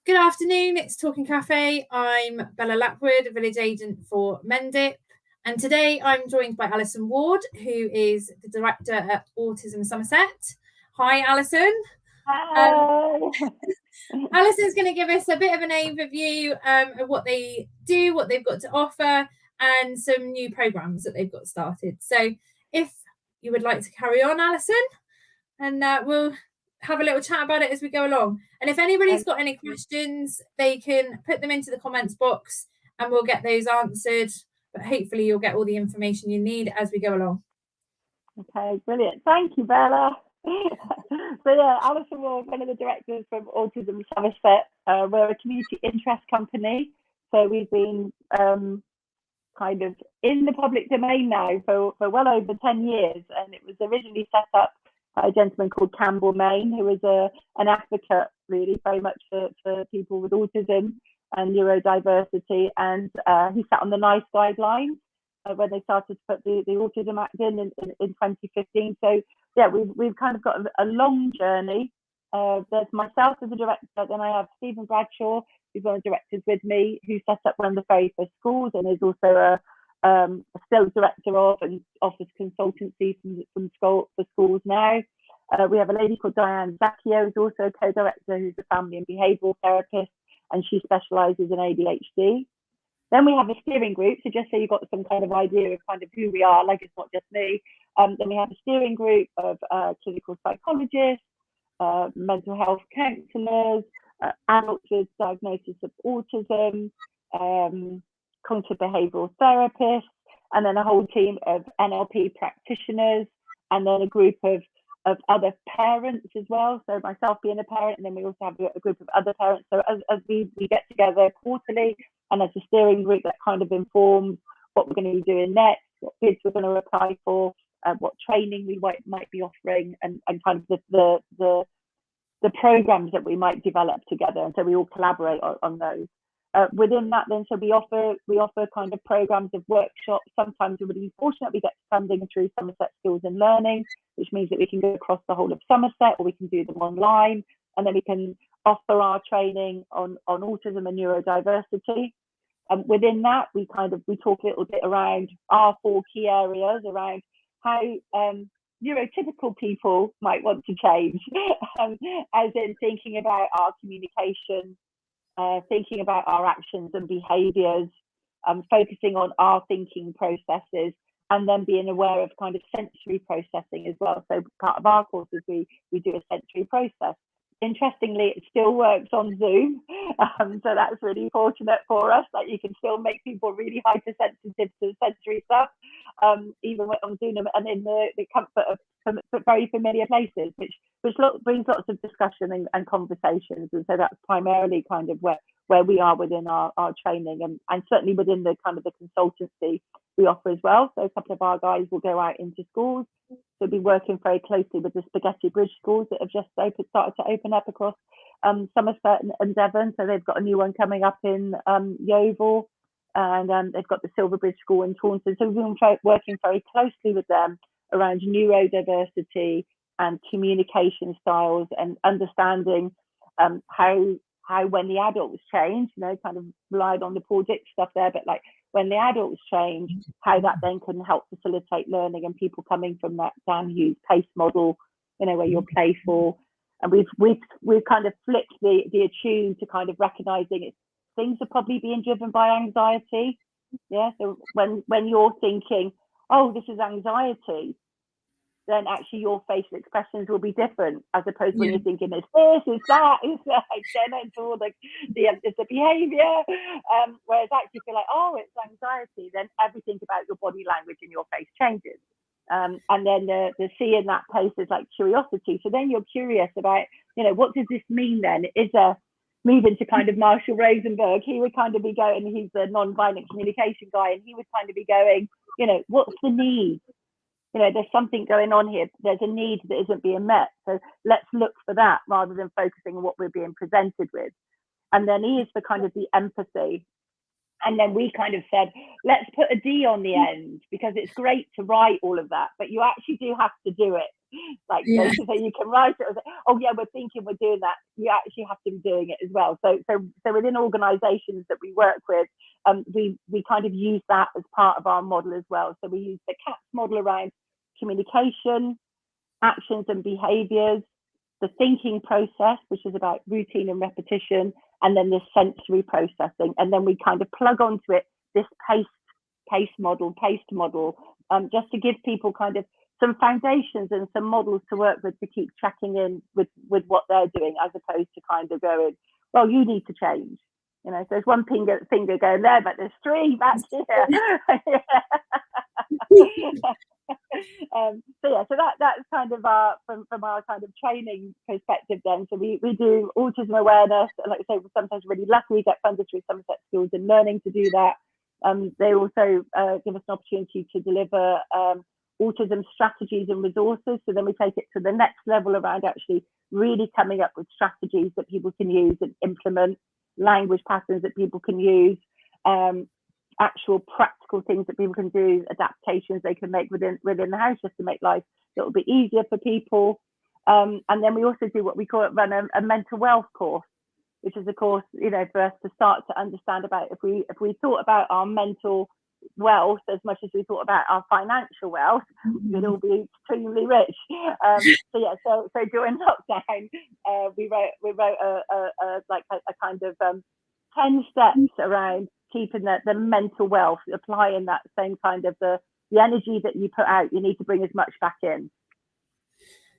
Good afternoon, it's Talking Cafe. I'm Bella Lapwood, a village agent for Mendip. And today I'm joined by Alison Ward, who is the director at Autism Somerset. Hi, Alison. Hi. Alison's going to give us a bit of an overview of what they do, what they've got to offer, and some new programs that they've got started. So if you would like to carry on, Alison, and we'll have a little chat about it as we go along. And if anybody's got any questions, they can put them into the comments box and we'll get those answered. But hopefully you'll get all the information you need as we go along. Okay, brilliant. Thank you, Bella. So yeah, Alison Ward, one of the directors from Autism Somerset. We're a community interest company. So we've been kind of in the public domain now for well over 10 years. And it was originally set up by a gentleman called Campbell Main, who was an advocate really very much for people with autism and neurodiversity. And he sat on the NICE guidelines when they started to put the Autism Act in 2015. So yeah, we've kind of got a long journey. There's myself as a director, then I have Stephen Bradshaw, who's one of the directors with me, who set up one of the very first schools and is also a sales director of and offers consultancy for schools now. We have a lady called Diane Zacchio, who's also a co-director, who's a family and behavioural therapist, and she specialises in ADHD. Then we have a steering group, so just so you've got some kind of idea of kind of who we are, like it's not just me. Then we have a steering group of clinical psychologists, mental health counsellors, adults with diagnosis of autism, cognitive behavioural therapists, and then a whole team of NLP practitioners, and then a group of other parents as well. So myself being a parent, and then we also have a group of other parents. So as we get together quarterly, and as a steering group, that kind of informs what we're going to be doing next, what bids we're going to apply for, what training we might be offering, and kind of the programs that we might develop together. And so we all collaborate on those. Within that, then, so we offer kind of programs of workshops. Sometimes we're really fortunate we get funding through Somerset Skills and Learning, which means that we can go across the whole of Somerset, or we can do them online, and then we can offer our training on autism and neurodiversity. Within that, we talk a little bit around our 4 key areas around how neurotypical people might want to change, as in thinking about our communication, thinking about our actions and behaviours, focusing on our thinking processes, and then being aware of kind of sensory processing as well. So part of our courses, we do a sensory process. Interestingly, it still works on Zoom, so that's really fortunate for us, that you can still make people really hypersensitive to sensory stuff, even on Zoom and in the comfort of very familiar places, which brings lots of discussion and conversations. And so that's primarily kind of where we are within our training, and certainly within the kind of the consultancy we offer as well. So a couple of our guys will go out into schools. So we'll be working very closely with the Spaghetti Bridge schools that have just started to open up across Somerset and Devon. So they've got a new one coming up in Yeovil, and they've got the Silverbridge School in Taunton. So we've been working very closely with them around neurodiversity and communication styles, and understanding how when the adults change, kind of relied on the Paul Dick stuff there, but like when the adults change, how that then can help facilitate learning, and people coming from that Dan Hughes pace model, where you're playful. And we've kind of flipped the attune to kind of recognizing things are probably being driven by anxiety. Yeah. So when you're thinking, oh, this is anxiety, then actually your facial expressions will be different, as opposed to when you're thinking it's this, it's that, it's all it's the behavior. Whereas actually if you're like, oh, it's anxiety, then everything about your body language and your face changes. And then the C in that pace is like curiosity. So then you're curious about, what does this mean then? Is a moving to kind of Marshall Rosenberg, he would kind of be going, he's the non-violent communication guy, and he would kind of be going, what's the need? There's something going on here. There's a need that isn't being met. So let's look for that rather than focusing on what we're being presented with. And then E is for kind of the empathy. And then we kind of said, let's put a D on the end, because it's great to write all of that, but you actually do have to do it. Like, Yeah. so you can write it, oh yeah, we're thinking we're doing that. You actually have to be doing it as well. So within organisations that we work with, we kind of use that as part of our model as well. So we use the CAPS model around communication, actions and behaviours, the thinking process, which is about routine and repetition, and then this sensory processing. And then we kind of plug onto it this paced model, just to give people kind of some foundations and some models to work with, to keep checking in with what they're doing, as opposed to kind of going, well, you need to change. You know, so there's one finger going there, but there's three back here. So that's kind of our from our kind of training perspective then. So we do autism awareness, and like I say, we're sometimes really lucky we get funded through Somerset Schools in Learning to do that. They also give us an opportunity to deliver autism strategies and resources. So then we take it to the next level around actually really coming up with strategies that people can use and implement, language patterns that people can use, actual practical things that people can do, adaptations they can make within the house, just to make life a little bit easier for people. And then we also do what we call run a mental wealth course, which is a course, you know, for us to start to understand about if we thought about our mental wealth as much as we thought about our financial wealth, we'd all be extremely rich. So during lockdown, we wrote a kind of 10 steps around keeping the mental wealth, applying that same kind of the energy that you put out, you need to bring as much back in.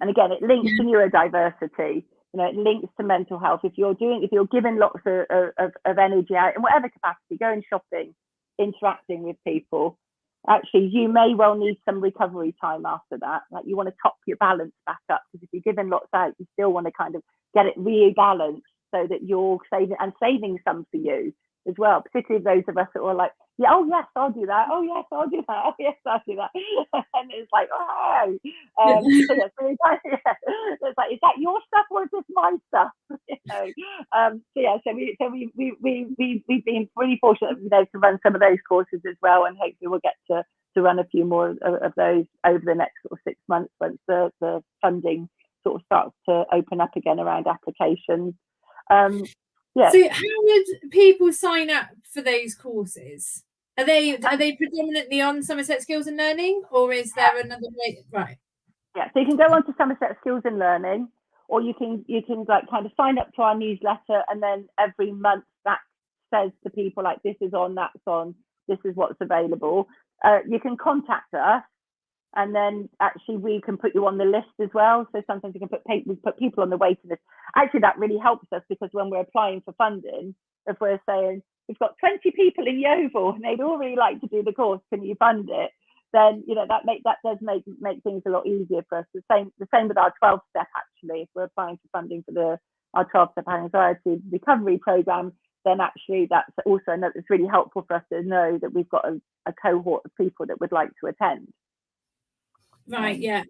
And again, it links to neurodiversity. You know, it links to mental health. If you're giving lots of energy out in whatever capacity, going shopping, interacting with people, actually you may well need some recovery time after that. Like, you want to top your balance back up, because if you're giving lots out, you still want to kind of get it rebalanced so that you're saving some for you as well, particularly those of us that were like, yeah, oh yes, I'll do that, oh yes, I'll do that, oh yes, I'll do that. And it's like, oh, it's like, is that your stuff or is this my stuff? You know? We've been really fortunate, you know, to run some of those courses as well, and hopefully we'll get to run a few more of those over the next sort of 6 months, once the funding sort of starts to open up again around applications. So how would people sign up for those courses? Are they predominantly on Somerset Skills and Learning, or is there another way? Right. Yeah, so you can go on to Somerset Skills and Learning, or you can like kind of sign up to our newsletter, and then every month that says to people like, this is on, that's on, this is what's available. You can contact us, and then actually we can put you on the list as well. So sometimes we put people on the waiting list. Actually, that really helps us, because when we're applying for funding, if we're saying we've got 20 people in Yeovil and they'd all really like to do the course, can you fund it? Then, you know, that does make things a lot easier for us. The same with our 12-step, actually. If we're applying for funding for our 12-step anxiety recovery program, then actually that's also it's really helpful for us to know that we've got a cohort of people that would like to attend. Right, yeah.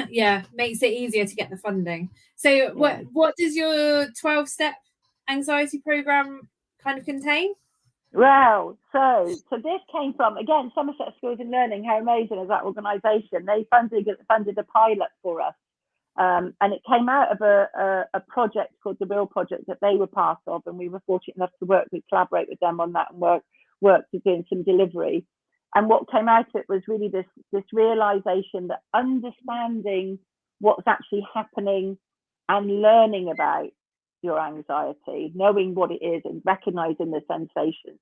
Yeah, makes it easier to get the funding. So what does your 12-step anxiety program kind of contain? Well, so this came from, again, Somerset Schools and Learning. How amazing is that organisation? They funded a pilot for us, and it came out of a project called the Real Project that they were part of, and we were fortunate enough to collaborate with them on that and work to doing some delivery. And what came out of it was really this realisation that understanding what's actually happening and learning about your anxiety, knowing what it is and recognising the sensations,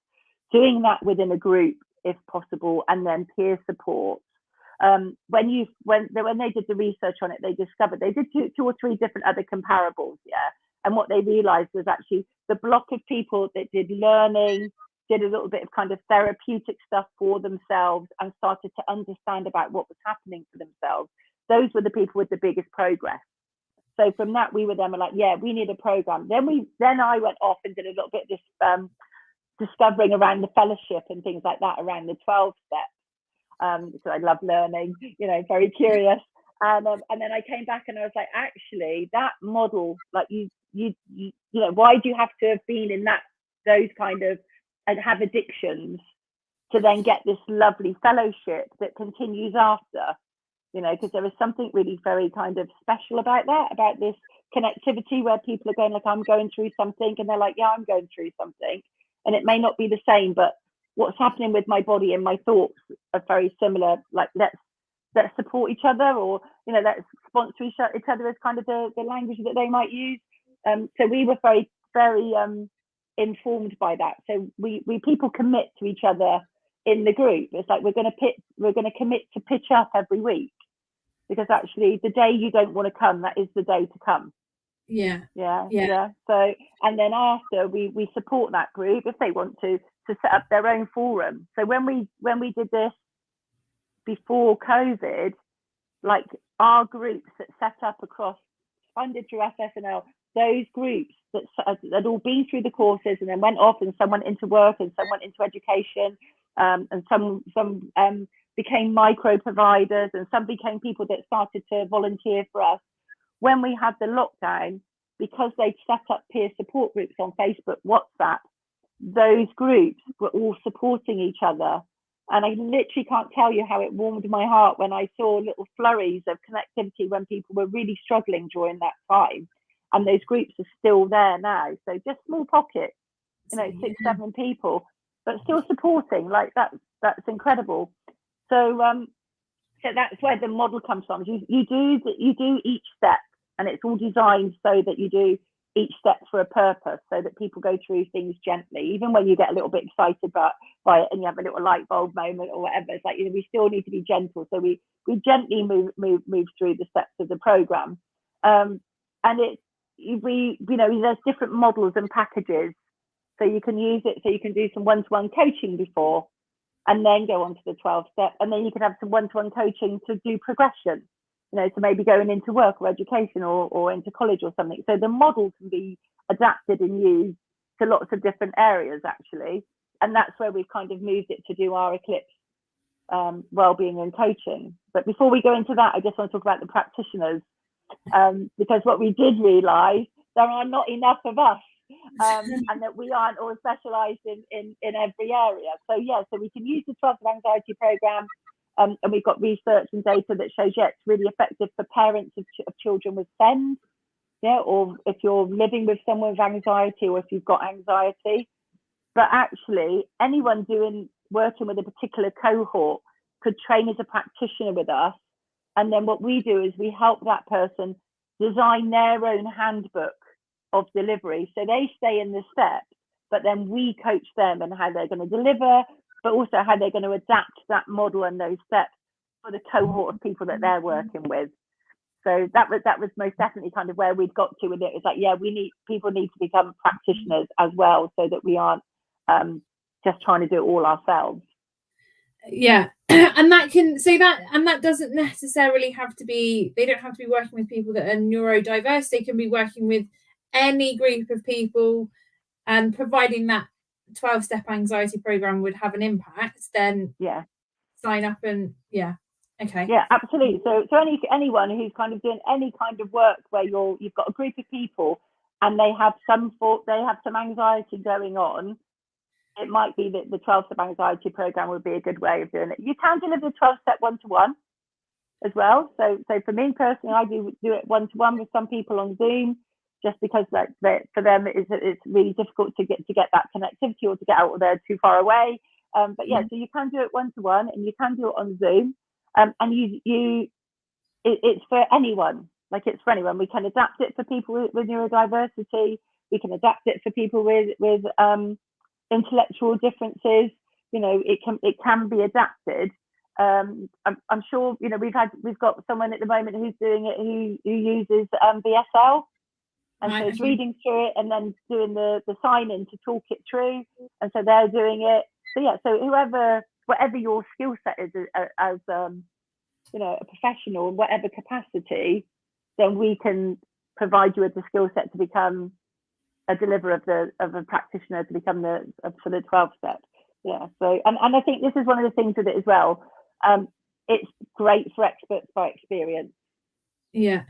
doing that within a group if possible, and then peer support. When they did the research on it, they discovered they did two or three different other comparables, and what they realised was actually the block of people that did learning, did a little bit of kind of therapeutic stuff for themselves, and started to understand about what was happening for themselves. Those were the people with the biggest progress. So from that, we were then like, yeah, we need a program. Then I went off and did a little bit of this discovering around the fellowship and things like that around the 12 steps. So I love learning, you know, very curious. And then I came back and I was like, actually, that model, like you know, why do you have to have been in those kind of have addictions to then get this lovely fellowship that continues after, you know, because there is something really very kind of special about that, about this connectivity where people are going like, I'm going through something, and they're like, yeah, I'm going through something, and it may not be the same, but what's happening with my body and my thoughts are very similar. Like, let's support each other, or, you know, let's sponsor each other as kind of the language that they might use. So we were very, very informed by that. So we people commit to each other in the group. It's like we're going to commit to pitch up every week, because actually the day you don't want to come, that is the day to come. Yeah. So, and then after, we support that group if they want to set up their own forum. So when we did this before COVID, like our groups that set up across, funded through FFNL, those groups that had all been through the courses and then went off, and some went into work and some went into education, and some became micro providers, and some became people that started to volunteer for us. When we had the lockdown, because they'd set up peer support groups on Facebook, WhatsApp, those groups were all supporting each other. And I literally can't tell you how it warmed my heart when I saw little flurries of connectivity when people were really struggling during that time. And those groups are still there now. So just small pockets, you know, 6-7 people, but still supporting. Like that's incredible. So so that's where the model comes from. You do each step, and it's all designed so that you do each step for a purpose, so that people go through things gently, even when you get a little bit excited by it and you have a little light bulb moment or whatever. It's like, you know, we still need to be gentle, so we gently move through the steps of the program. And we you know, there's different models and packages, so you can use it, so you can do some one-to-one coaching before and then go on to the 12 step, and then you can have some one-to-one coaching to do progression, you know, to maybe going into work or education or into college or something. So the model can be adapted and used to lots of different areas, actually. And that's where we've kind of moved it to do our Eclipse wellbeing and coaching. But before we go into that, I just want to talk about the practitioners, because what we did realise, there are not enough of us, and that we aren't all specialised in every area. So yeah, so we can use the 12 Anxiety Programme. And we've got research and data that shows, yeah, it's really effective for parents of children with SEND, yeah, or if you're living with someone with anxiety, or if you've got anxiety. But actually, anyone working with a particular cohort could train as a practitioner with us. And then what we do is we help that person design their own handbook of delivery. So they stay in the steps, but then we coach them and how they're going to deliver, but also how they're going to adapt that model and those steps for the cohort of people that they're working with. So that was most definitely kind of where we'd got to with it. It's like, yeah, people need to become practitioners as well, so that we aren't just trying to do it all ourselves. Yeah. And that doesn't necessarily have to be, they don't have to be working with people that are neurodiverse. They can be working with any group of people, and providing that 12-step anxiety program would have an impact, then sign up. And okay, absolutely. So anyone who's kind of doing any kind of work where you've got a group of people and they have some anxiety going on, it might be that the 12-step anxiety program would be a good way of doing it. You can deliver the 12-step one-to-one as well. So for me personally, I do it one-to-one with some people on Zoom, just because for them it's really difficult to get that connectivity, or to get out, or they're too far away. But yeah, so you can do it one-to-one, and you can do it on Zoom. And it's for anyone. Like, it's for anyone. We can adapt it for people with neurodiversity. We can adapt it for people with intellectual differences. You know, it can be adapted. I'm sure, you know, we've got someone at the moment who's doing it who uses BSL. And so it's reading through it and then doing the sign-in to talk it through. And so they're doing it. So yeah, so whatever your skill set is as you know, a professional in whatever capacity, then we can provide you with the skill set to become a deliverer of a practitioner, to become for the 12 steps. Yeah. So and I think this is one of the things with it as well. It's great for experts by experience. Yeah.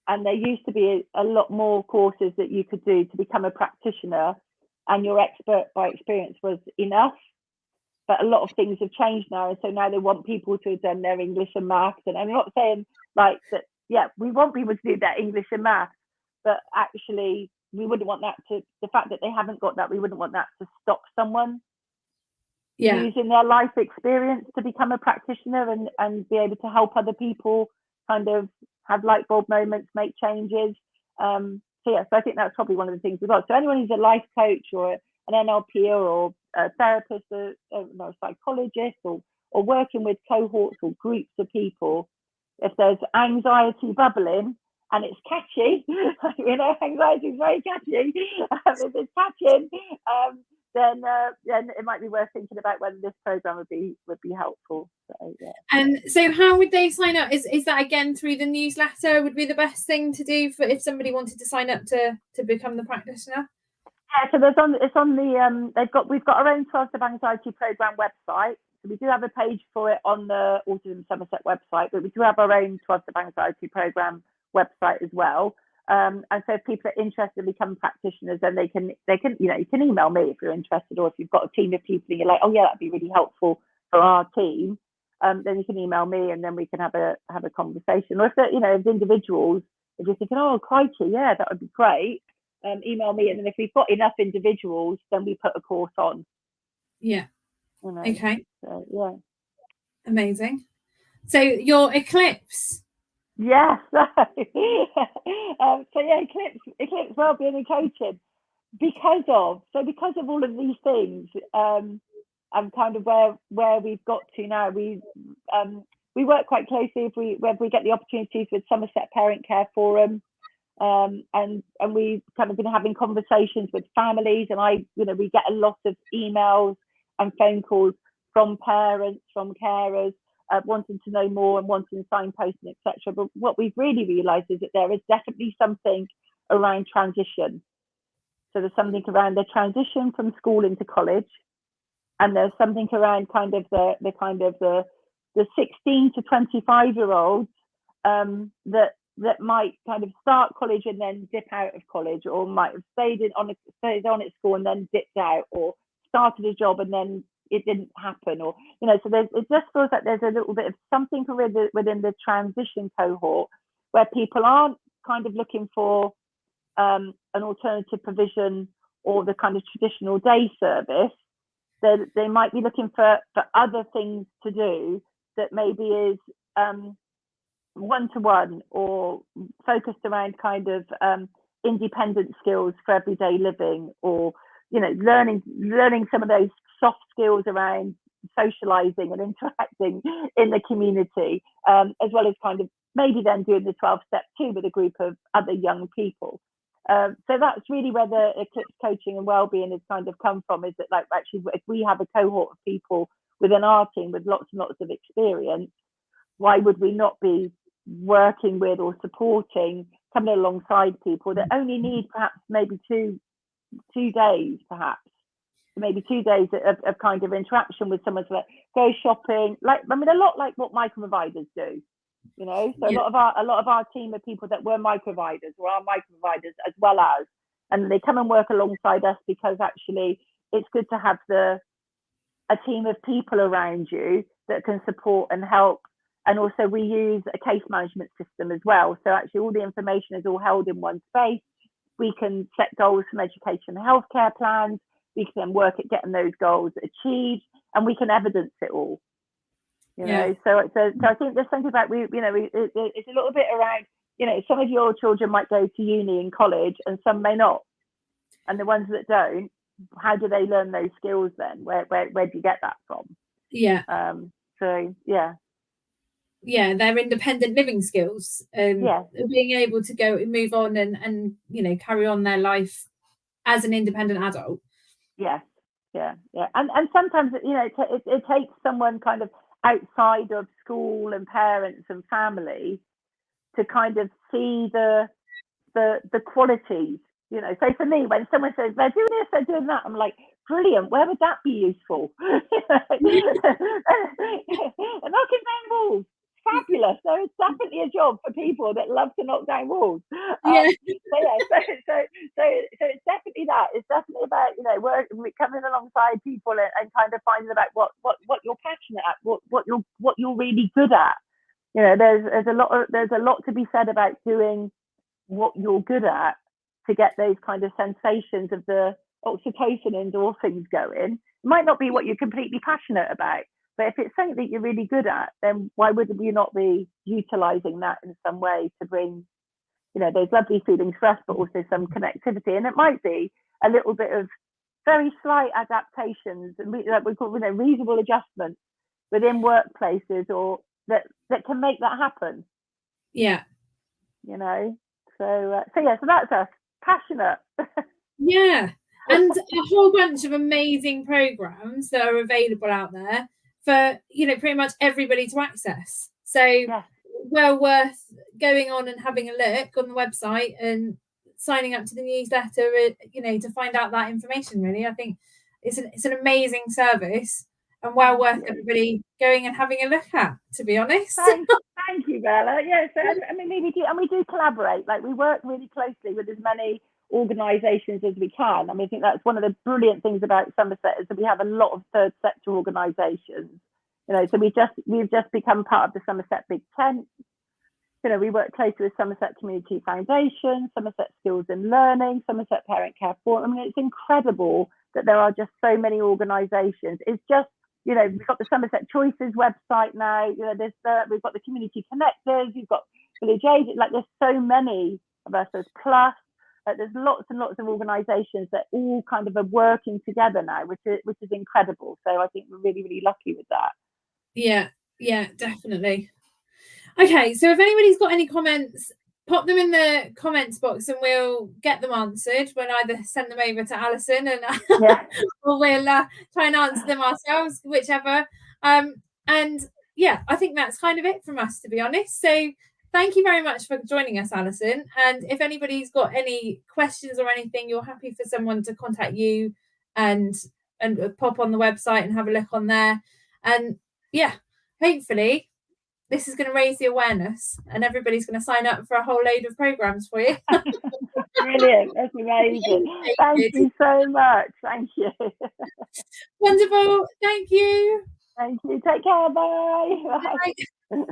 And there used to be a lot more courses that you could do to become a practitioner, and your expert by experience was enough. But a lot of things have changed now, and so now they want people to have done their English and maths. And I'm not saying like that, yeah, we want people to do their English and maths, but actually we wouldn't want that to, the fact that they haven't got that, we wouldn't want that to stop someone using their life experience to become a practitioner and be able to help other people kind of have light bulb moments, make changes. So I think that's probably one of the things as well. So anyone who's a life coach or an NLP or a therapist, a psychologist, or working with cohorts or groups of people, if there's anxiety bubbling and it's catchy, anxiety is very catchy. If it's catching, then it might be worth thinking about whether this program would be helpful. So, yeah. And so how would they sign up? Is that again through the newsletter would be the best thing to do for if somebody wanted to sign up to become the practitioner? Yeah, so we've got our own 12 Step Anxiety program website. So we do have a page for it on the Autism Somerset website, but we do have our own 12 Step Anxiety program website as well. And so if people are interested in becoming practitioners, then they can you can email me if you're interested, or if you've got a team of people and you're like, oh yeah, that'd be really helpful for our team, then you can email me and then we can have a conversation. Or if as individuals, if you're thinking, oh crikey, yeah, that would be great, email me, and then if we've got enough individuals, then we put a course on. Yeah. Okay. So, yeah. Amazing. So your Eclipse. Yes. So yeah, Eclipse Wellbeing and Coaching. Because of all of these things, and kind of where we've got to now, we work quite closely if we get the opportunities with Somerset Parent Care Forum, and we've kind of been having conversations with families, and we get a lot of emails and phone calls from parents, from carers, wanting to know more and wanting signposting, etc. But what we've really realised is that there is definitely something around transition. So there's something around the transition from school into college, and there's something around kind of the 16 to 25-year-olds that might kind of start college and then dip out of college, or might have stayed on at school and then dipped out, or started a job and then it didn't happen, or so it just feels like there's a little bit of something within the transition cohort where people aren't kind of looking for an alternative provision or the kind of traditional day service. They might be looking for other things to do that maybe is one-to-one or focused around kind of independent skills for everyday living, or learning some of those soft skills around socializing and interacting in the community, as well as kind of maybe then doing the 12 step too with a group of other young people. So that's really where the Eclipse Coaching and Wellbeing has kind of come from, is that like actually if we have a cohort of people within our team with lots and lots of experience, why would we not be working with or supporting, coming alongside people that only need perhaps maybe two days, perhaps maybe 2 days of kind of interaction with someone to go shopping, a lot like what micro-providers do. So yeah. a lot of our team are people that were micro-providers or are micro-providers as well as, and they come and work alongside us because actually it's good to have a team of people around you that can support and help. And also we use a case management system as well. So actually all the information is all held in one space. We can set goals from education and healthcare plans. We can work at getting those goals achieved, and we can evidence it all. So I think there's something about it's a little bit around. Some of your children might go to uni and college, and some may not. And the ones that don't, how do they learn those skills then? Where do you get that from? Yeah. So yeah. Yeah, they're independent living skills. Being able to move on and carry on their life as an independent adult. Yes. Yeah. And sometimes it takes someone kind of outside of school and parents and family to kind of see the qualities. So for me, when someone says they're doing this, they're doing that, I'm like, brilliant. Where would that be useful? Knocking down walls. fabulous. So it's definitely a job for people that love to knock down walls. Yeah. So it's definitely that. It's definitely about, you know, coming alongside people and kind of finding out what you're passionate at, what you're really good at. You know, there's a lot to be said about doing what you're good at to get those kind of sensations of the oxytocin endorphins going. It might not be what you're completely passionate about, but if it's something that you're really good at, then why would you not be utilizing that in some way to bring, you know, those lovely feelings for us, but also some connectivity? And it might be a little bit of very slight adaptations and like we call, you know, reasonable adjustments within workplaces or that can make that happen. Yeah. You know, so that's us, passionate. Yeah. And a whole bunch of amazing programs that are available out there for, you know, pretty much everybody to access. So Yeah. well worth going on and having a look on the website and signing up to the newsletter, you know, to find out that information. Really, I think it's an amazing service and well worth everybody going and having a look at, to be honest. Thank you, Bella. Yeah, so I mean, we do collaborate. Like, we work really closely with as many organisations as we can. I mean, I think that's one of the brilliant things about Somerset is that we have a lot of third sector organisations. You know, so we've just become part of the Somerset Big Tent. You know, we work closely with Somerset Community Foundation, Somerset Skills and Learning, Somerset Parent Care Forum. I mean, it's incredible that there are just so many organisations. It's just, you know, we've got the Somerset Choices website now. You know, we've got the Community Connectors. You've got Village Aid. Like, there's so many of us. There's Plus. There's lots and lots of organisations that all kind of are working together now, which is incredible. So I think we're really, really lucky with that. Yeah, definitely. Okay, so if anybody's got any comments, pop them in the comments box and we'll get them answered. We'll either send them over to Alison and or we'll try and answer them ourselves, whichever. And yeah, I think that's kind of it from us, to be honest. So thank you very much for joining us, Alison. And if anybody's got any questions or anything, you're happy for someone to contact you and pop on the website and have a look on there. And yeah, hopefully this is going to raise the awareness and everybody's going to sign up for a whole load of programs for you. Brilliant. That's amazing. Thank you so much. Thank you. Wonderful. Thank you. Thank you. Take care. Bye. Bye.